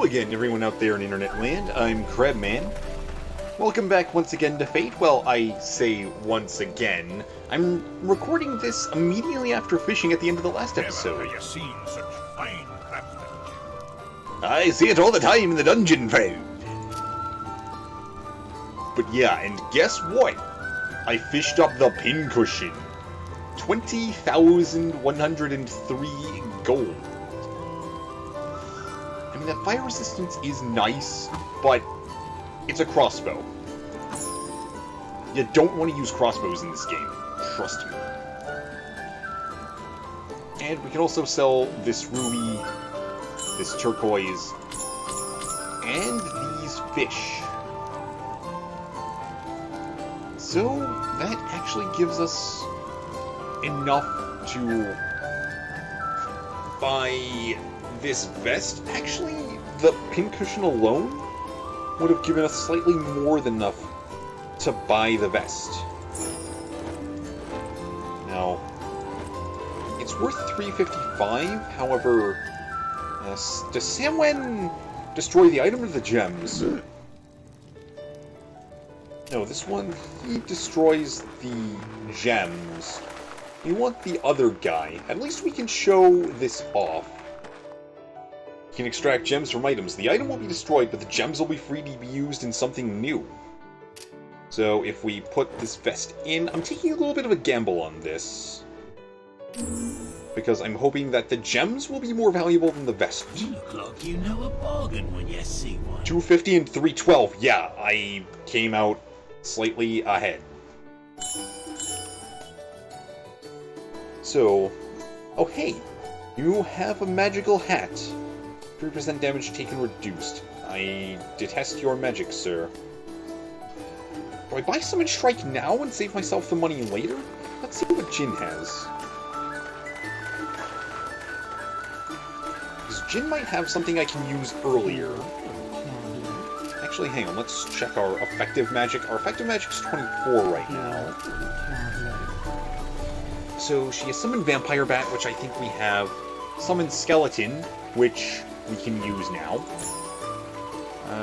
Hello again, everyone out there in internet land. I'm CrabMan. Welcome back once again to Fate. Well, I say once again. I'm recording this immediately after fishing at the end of the last episode. Never have you seen such fine craftsmanship. I see it all the time in the dungeon, friend. But yeah, and guess what? I fished up the pincushion. 20,103 gold. I mean, that fire resistance is nice, but it's a crossbow. You don't want to use crossbows in this game. Trust me. And we can also sell this ruby, this turquoise, and these fish. So, that actually gives us enough to buy this vest. Actually, the pincushion alone would have given us slightly more than enough to buy the vest. Now, it's worth 355. However, does Samwen destroy the item or the gems? No, this one, he destroys the gems. We want the other guy. At least we can show this off. You can extract gems from items. The item will be destroyed, but the gems will be free to be used in something new. So if we put this vest in, I'm taking a little bit of a gamble on this. Because I'm hoping that the gems will be more valuable than the vest. You look like you know a bargain when you see one. 250 and 312. Yeah, I came out slightly ahead. So, oh hey, you have a magical hat. 3% damage taken reduced. I detest your magic, sir. Do I buy Summon Strike now and save myself the money later? Let's see what Jin has. Because Jin might have something I can use earlier. Actually, hang on, let's check our effective magic. Our effective magic is 24 right now. So she has Summon Vampire Bat, which I think we have. Summon Skeleton, which we can use now.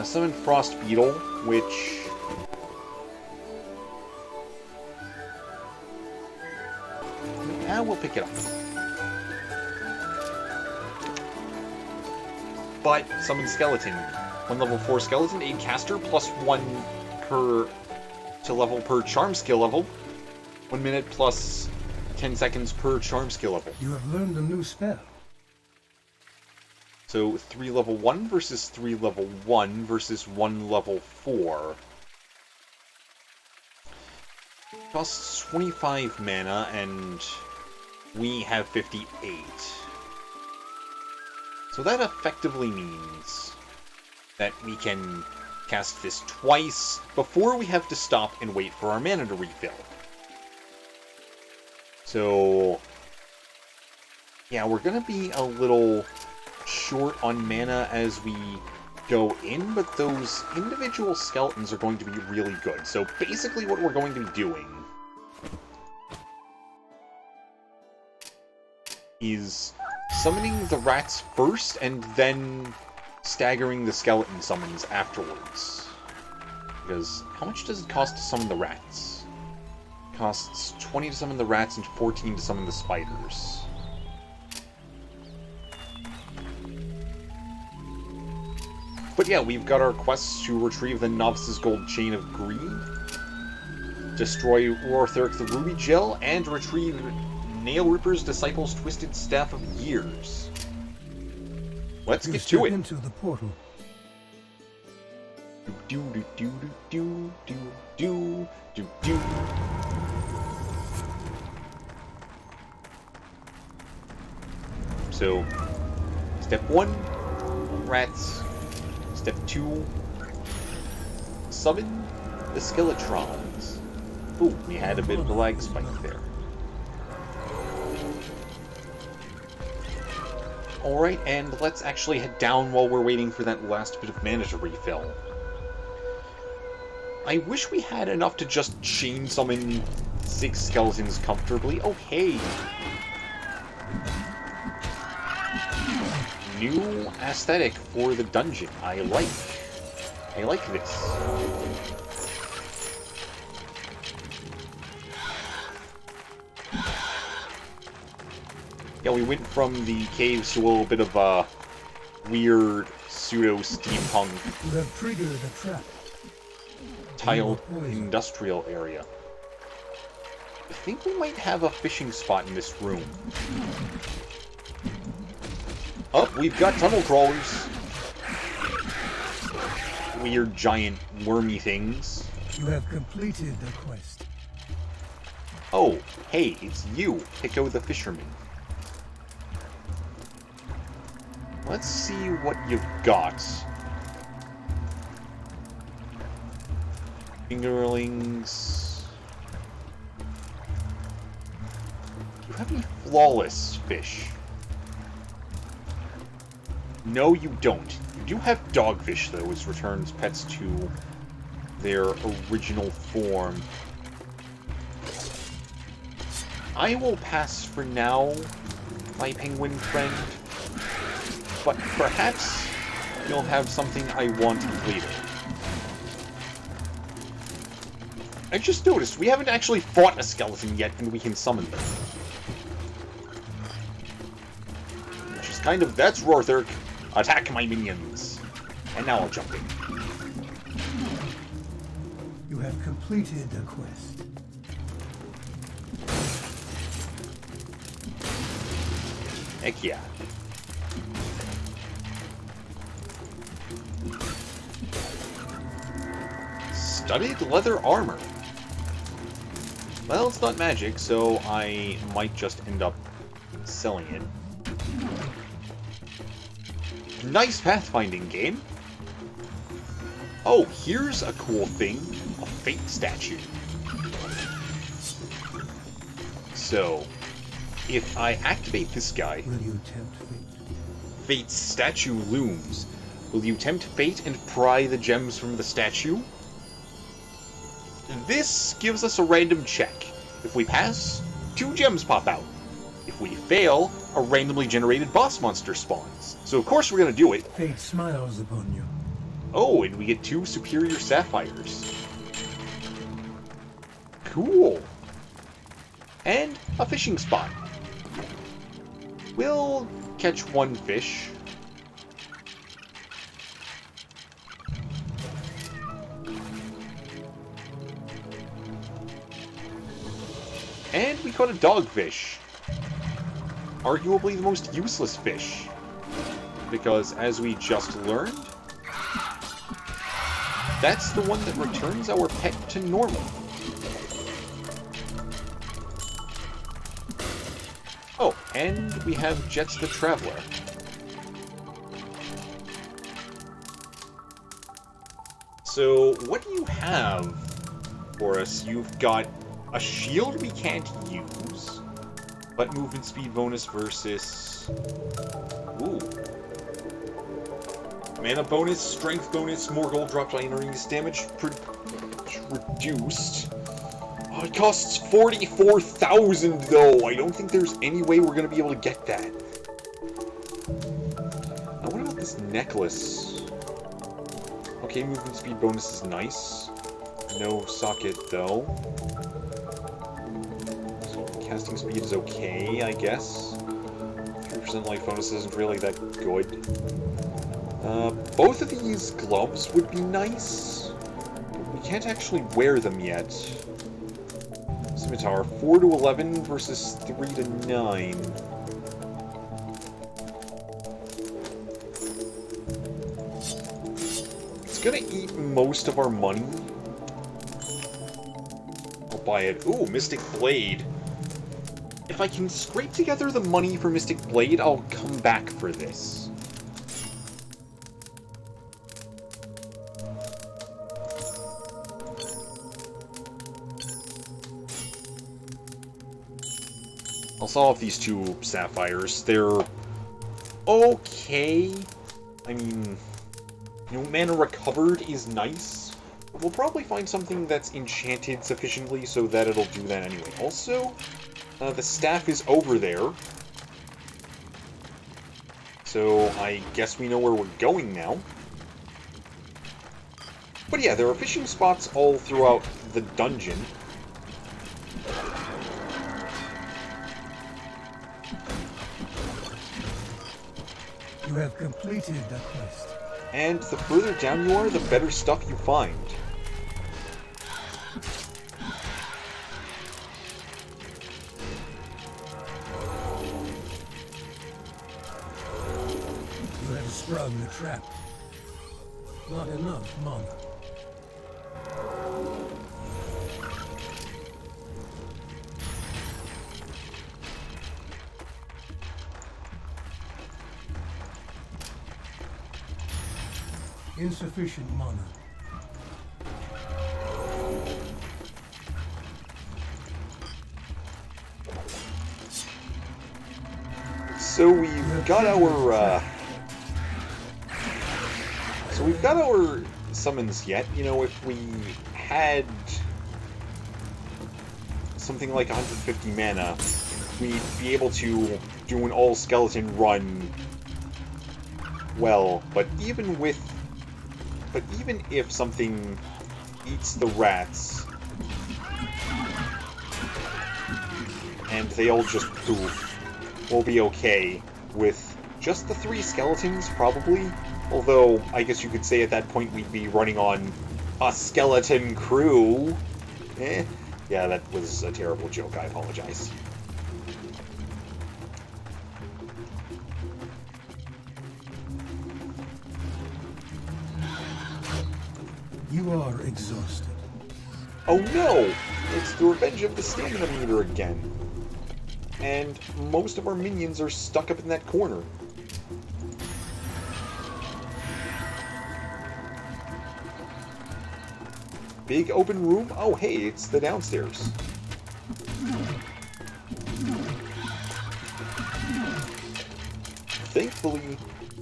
Summon Frost Beetle, which... we'll pick it up. But, Summon Skeleton. 1 level 4 Skeleton, 8 caster, plus 1 per... to level per charm skill level. 1 minute plus 10 seconds per charm skill level. You have learned a new spell. So 3 level 1 versus 3 level 1 versus 1 level 4. Costs 25 mana, and we have 58. So that effectively means that we can cast this twice before we have to stop and wait for our mana to refill. So, yeah, we're going to be a little short on mana as we go in, but those individual skeletons are going to be really good. So basically what we're going to be doing is summoning the rats first and then staggering the skeleton summons afterwards. Because how much does it cost to summon the rats? It costs 20 to summon the rats and 14 to summon the spiders. But yeah, we've got our quests to retrieve the Novice's Gold Chain of Greed, destroy Ortheric the Ruby Gel, and retrieve Nail Ripper's Disciple's Twisted Staff of Years. Let's get to it. Into the portal. Do do do do do do do do. So, step 1, rats. Step 2, summon the Skeletrons. Ooh, we had a bit of a lag spike there. Alright, and let's actually head down while we're waiting for that last bit of mana to refill. I wish we had enough to just chain summon 6 skeletons comfortably. Oh, hey! new aesthetic for the dungeon. I like this. Yeah, we went from the caves to a little bit of a weird pseudo-steampunk You have triggered a trap. tiled industrial area. I think we might have a fishing spot in this room. Oh, we've got tunnel crawlers. Weird, giant, wormy things. You have completed the quest. Oh, hey, it's you, Pico the Fisherman. Let's see what you've got. Fingerlings. Do you have any flawless fish? No, you don't. You do have dogfish, though, which returns pets to their original form. I will pass for now, my penguin friend. But perhaps you'll have something I want later. I just noticed we haven't actually fought a skeleton yet, and we can summon them. Which is kind of, that's Rorthurk. Attack my minions. And now I'll jump in. You have completed the quest. Heck yeah. Studded leather armor. Well, it's not magic, so I might just end up selling it. Nice pathfinding game. Oh, here's a cool thing. A fate statue. So, if I activate this guy... Will you tempt fate? Fate's statue looms. Will you tempt fate and pry the gems from the statue? This gives us a random check. If we pass, 2 gems pop out. If we fail, a randomly generated boss monster spawns. So of course we're gonna do it. Fate smiles upon you. Oh, and we get 2 superior sapphires. Cool. And a fishing spot. We'll catch 1 fish. And we caught a dogfish. Arguably the most useless fish. Because, as we just learned, that's the one that returns our pet to normal. Oh, and we have Jets the Traveler. So, what do you have for us? You've got a shield we can't use, but movement speed bonus versus... Ooh. Mana bonus, strength bonus, more gold dropped on enemies, damage reduced. Oh, it costs 44,000 though. I don't think there's any way we're gonna be able to get that. Now what about this necklace? Okay, movement speed bonus is nice. No socket though. Casting speed is okay, I guess. 3% life bonus isn't really that good. Both of these gloves would be nice. We can't actually wear them yet. Scimitar, 4 to 11 versus 3 to 9. It's gonna eat most of our money. I'll buy it. Ooh, Mystic Blade. If I can scrape together the money for Mystic Blade, I'll come back for this. I'll sell off these 2 sapphires. They're okay. I mean, you know, mana recovered is nice. But we'll probably find something that's enchanted sufficiently so that it'll do that anyway. Also, the staff is over there. So I guess we know where we're going now. But yeah, there are fishing spots all throughout the dungeon. You have completed the quest. And the further down you are, the better stuff you find. You have sprung the trap. Not enough mana. Insufficient mana. So we've got our, summons yet. You know, if we had something like 150 mana, we'd be able to do an all-skeleton run well, but even if something eats the rats, and they all just poof, we'll be okay with just the 3 skeletons, probably. Although, I guess you could say at that point we'd be running on a skeleton crew. Yeah, that was a terrible joke, I apologize. You are exhausted. Oh no! It's the revenge of the stamina meter again. And most of our minions are stuck up in that corner. Big open room? Oh hey, it's the downstairs. Thankfully,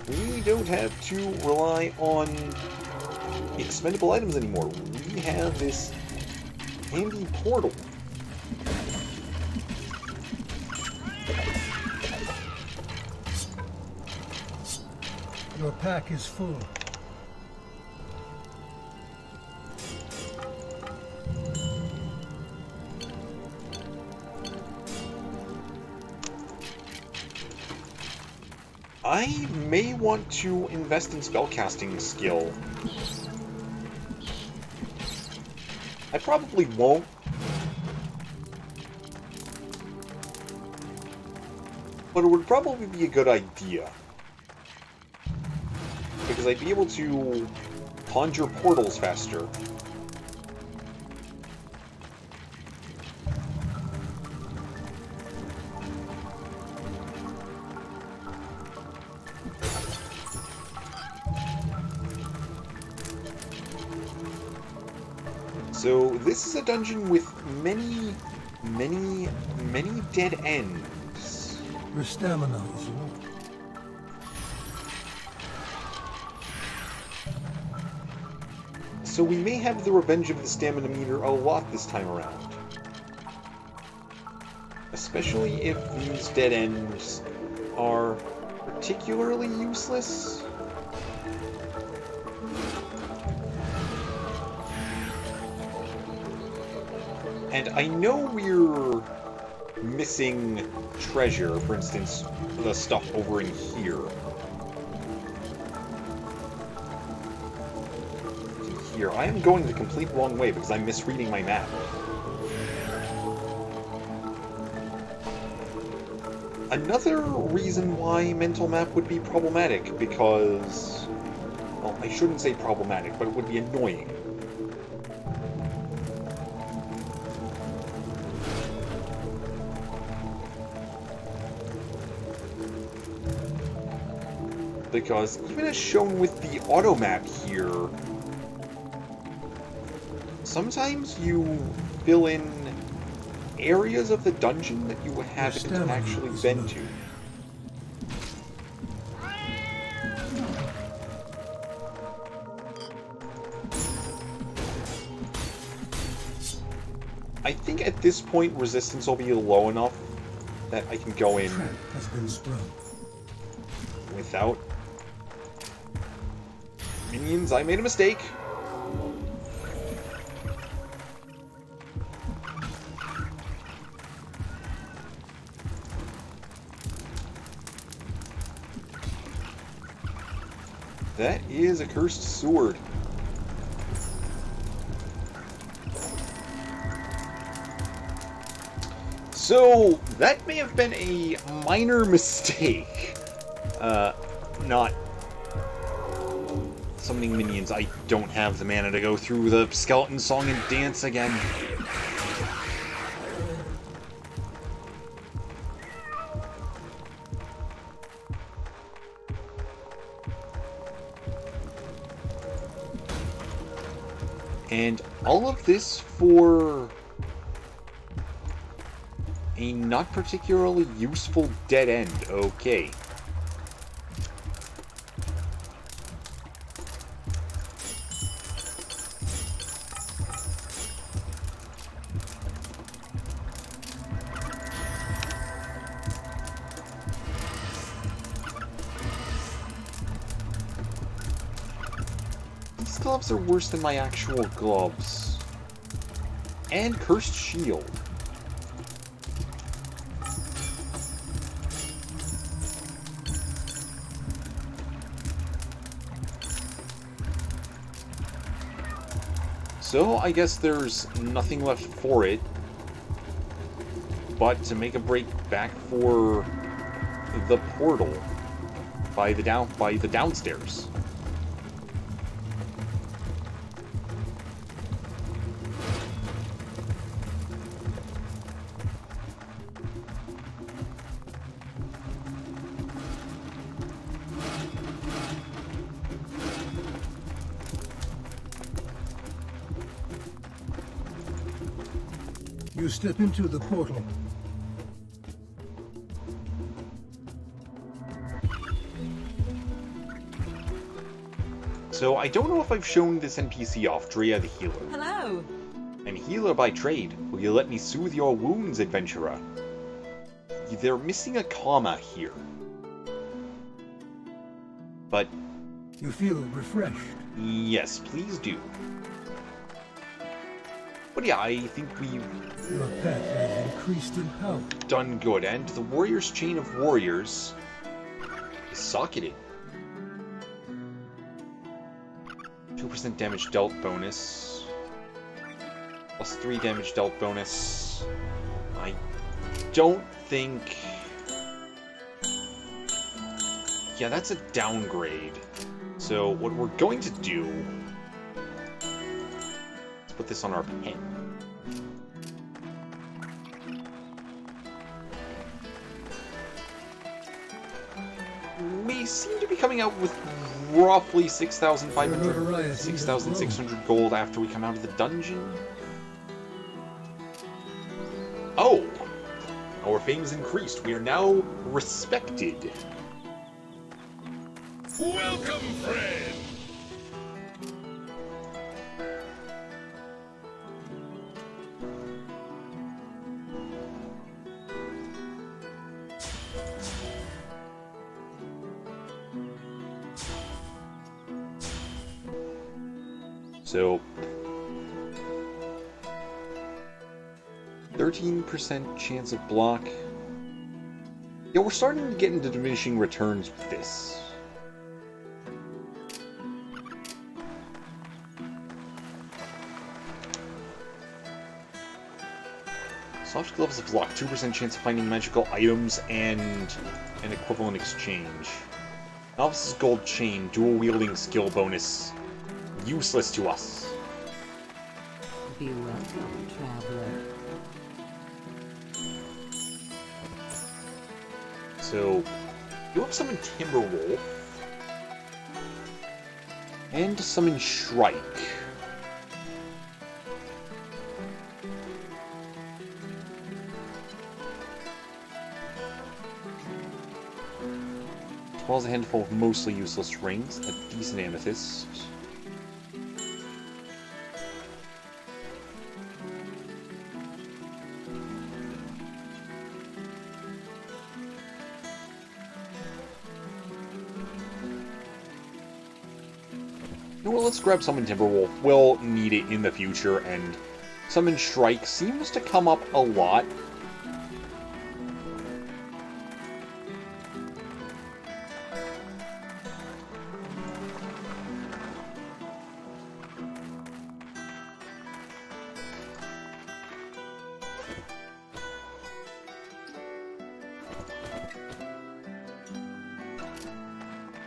we don't have to rely on expendable items anymore. We have this handy portal. Your pack is full. I may want to invest in spellcasting skill. I probably won't. But it would probably be a good idea. Because I'd be able to conjure portals faster. So, this is a dungeon with many dead ends. Your stamina is low. So we may have the revenge of the stamina meter a lot this time around. Especially if these dead ends are particularly useless. And I know we're missing treasure, for instance, the stuff over in here. Here, I am going the complete wrong way because I'm misreading my map. Another reason why mental map would be problematic, because... well, I shouldn't say problematic, but it would be annoying. Because even as shown with the auto map here, sometimes you fill in areas of the dungeon that you haven't actually been to. I think at this point resistance will be low enough that I can go in Trap has been sprung. without minions. I made a mistake. That is a cursed sword. So, that may have been a minor mistake. Not summoning minions. I don't have the mana to go through the skeleton song and dance again. And all of this for a not particularly useful dead end. Okay. These gloves are worse than my actual gloves. And cursed shield. So, I guess there's nothing left for it but to make a break back for the portal by the downstairs. You step into the portal. So I don't know if I've shown this NPC off, Drea the Healer. Hello. And healer by trade, will you let me soothe your wounds, adventurer? They're missing a comma here. But You feel refreshed. yes, please do. But yeah, I think we've Your pet has increased in power. done good, and the warrior's chain of warriors is socketed. 2% damage dealt bonus. Plus 3 damage dealt bonus. I don't think... Yeah, that's a downgrade. So what we're going to do... Let's put this on our pen. We seem to be coming out with roughly 6,500, 6,600 gold after we come out of the dungeon. Oh! Our fame is increased. We are now respected. Welcome, friend! So, 13% chance of block. Yeah, we're starting to get into diminishing returns with this. Soft gloves of luck, 2% chance of finding magical items and an equivalent exchange. Novice's gold chain, dual wielding skill bonus. Useless to us. Be welcome, traveler. So, you have summon Timberwolf. And summon Shrike. As well as a handful of mostly useless rings, a decent amethyst. know what, let's grab Summon Timberwolf. We'll need it in the future, and Summon Shrike seems to come up a lot.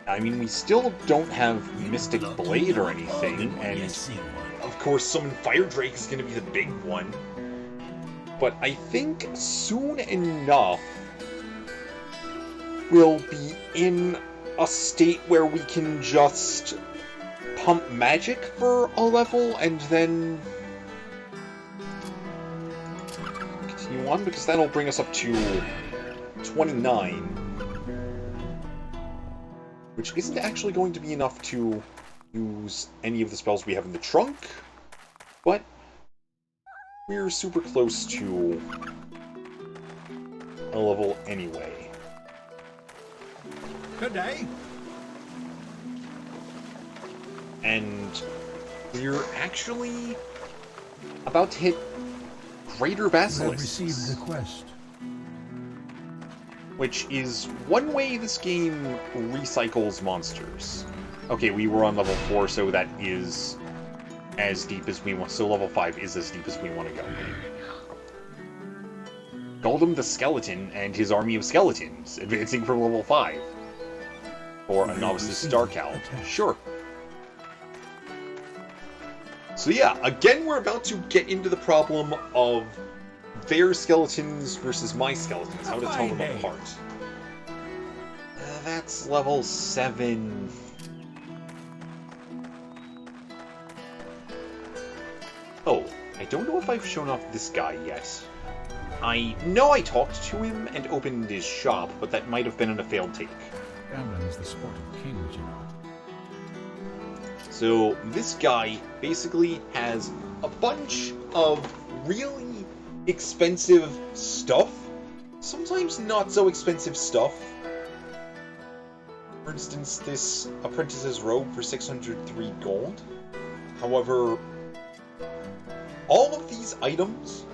I mean, we still don't have Mystic Blade or anything, and of course Summon Fire Drake is going to be the big one. But I think soon enough we'll be in a state where we can just pump magic for a level and then continue on, because that'll bring us up to 29. Which isn't actually going to be enough to use any of the spells we have in the trunk, but we're super close to a level anyway. Good day. And we're actually about to hit Greater You have Basilisk. received the quest. Which is one way this game recycles monsters. Okay, we were on level 4, so that is as deep as we want. So level 5 is as deep as we want to go. Goldum the Skeleton and his army of skeletons, advancing from level 5. Or a novice's Star Cal. Sure. So yeah, again we're about to get into the problem of their skeletons versus my skeletons. How to tell them apart. That's level 7. Oh, I don't know if I've shown off this guy yet. I know I talked to him and opened his shop, but that might have been in a failed take. Gambling is the sport of kings, you know. So this guy basically has a bunch of really expensive stuff, sometimes not so expensive stuff. For instance, this apprentice's robe for 603 gold. However, all of these items,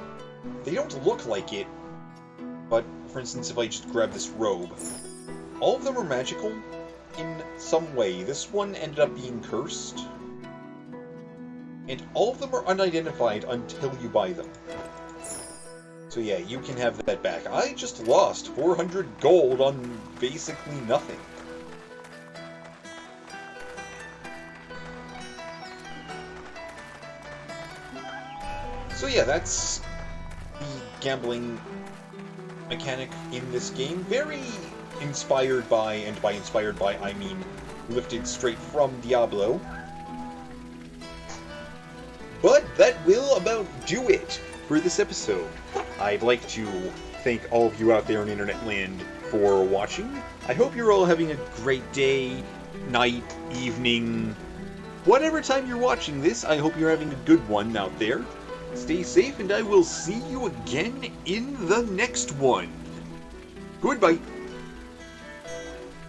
they don't look like it, but for instance, if I just grab this robe, all of them are magical in some way. This one ended up being cursed, and all of them are unidentified until you buy them. So yeah, you can have that back. I just lost 400 gold on basically nothing. So yeah, that's the gambling mechanic in this game. Very inspired by, and by inspired by I mean lifted straight from Diablo. But that will about do it for this episode. I'd like to thank all of you out there in internet land for watching. I hope you're all having a great day, night, evening, whatever time you're watching this. I hope you're having a good one out there. Stay safe, and I will see you again in the next one. Goodbye.